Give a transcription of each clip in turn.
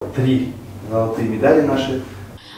3 золотые медали наши.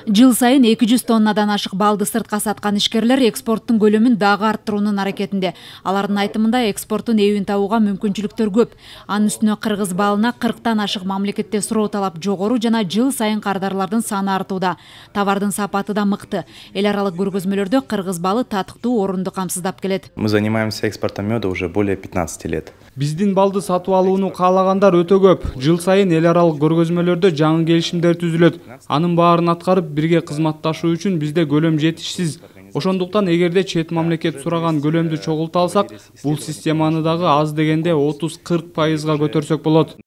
Жыл сайын 200 тоннадан ашық балды сыртқа сатқан ишкерлер экспорттың көлемін дағы арттыруунун аракетинде. Алардын айтымында экспорттун эбин табууга мүмкүнчүлүктөр көп. Анын үстүнө кыргыз балына 40тан ашык мамлекетте суроо талап жогору жана жыл сайын кардарлардын саны артууда. Товардын сапаты да мыкты. Эл аралык көргөзмөлөрдө кыргыз балы татыктуу орунду камсыздап келет. Мы занимаемся экспортом меда уже более 15 лет. Биздин балды сатып алууну каалагандар өтө көп. Жыл сайын эл аралык көргөзмөлөрдө жаңы келишимдер түзүлөт. Анын баарын аткарып бирге кызматташуу үчүн бизде көлөм жетишсиз. Ошондуктан эгерде чет мамлекет сураган көлөмдү чогулта алсак, бул системаны дагы аз дегенде 30–40% көтөрсөк болот.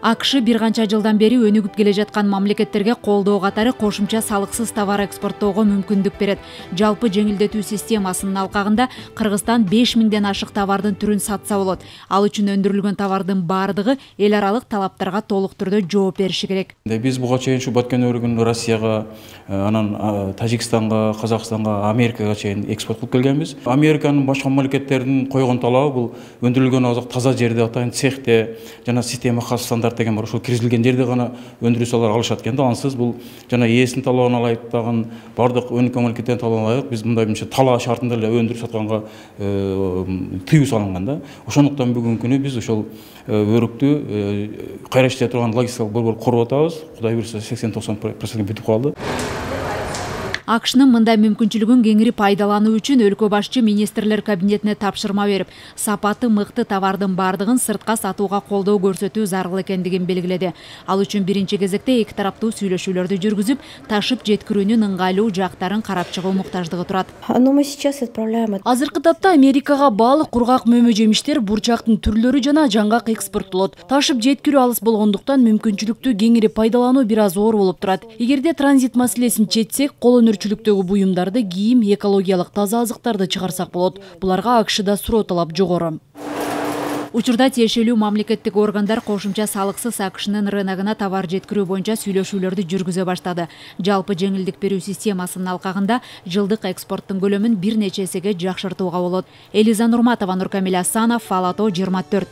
АКШ бир канча жылдан бери өнүгүп келе жаткан мамлекеттерге колдоо катары кошумча салыксыз товар экспорттоого мүмкүндүк берет. Жалпы жеңилдетүү системасынын алкагында Кыргызстан 5000ден ашык товардын түрүн сатса болот. Ал үчүн өндүрүлгөн товардын бардыгы эл аралык талаптарга толук түрдө жооп бериши керек. Биз буга чейин ушу баткен өрүгүн Россияга, анан Тажикстанга, Казакстанга, Америкага чейин экспорт кылып келгенбиз. Американын башка мамлекеттердин койгон талабы бул өндүрүлгөн азык таза жерде, атайын цехте жана система хас стандарт деген бар. Ошол киргизилген жерде гана өндүрүүчүлөр алышат экен да. Ансыз бул жана ээсинин талабын алайык дагы бардык өнүккөн мамлекеттердин талабын алайык. Биз мындай талаа шартында эле өндүрүп сатканга тыюу салынган да. Ошондуктан бүгүнкү күнү биз ошол өрүктү кайра иштей турган логистикалык борбор куруп атабыз. Кудай буйруса 80–90% бүтүп калды. АКШнын мындай мүмкүнчүлүгүн кеңири пайдалануу үчүн өлкө башчы министрлер кабинетине тапшырма берип, сапаты мыкты товардын бардыгын сыртка сатууга колдоо көрсөтүү зарыл экендигин белгиледи. Ал үчүн биринчи кезекте эки тараптуу сүйлөшүүлөрдү жүргүзүп, ташып жеткирүүнүн ыңгайлуу жактарын карап чыгуу муктаждыгы турат. Азыркы тапта Америкага баалык, кургак мөмө жемиштер, бурчактын түрлөрү жана жаңгак экспорттолот. Ташып жеткирүү алыс болгондуктан мүмкүнчүлүктү кеңири пайдалануу бир аз оор болуп турат. Эгерде транзит маселесин чечсек, кол өнөрчүлүктөгү буюмдарды, кийим, экологиялык таза азыктарды чыгарсак болот. Буларга АКШда суроо талап жогору. Учурда тиешелүү мамлекеттик органдар кошумча салыксыз АКШнын рыногуна товар жеткирүү боюнча сүйлөшүүлөрдү жүргүзө баштады. Жалпы жеңилдик берүү системасынын алкагында жылдык экспорттун көлөмүн бир нече эсеге жакшыртууга болот. Элиза Нурматова, Нуркамил Асанов, Фалато 24.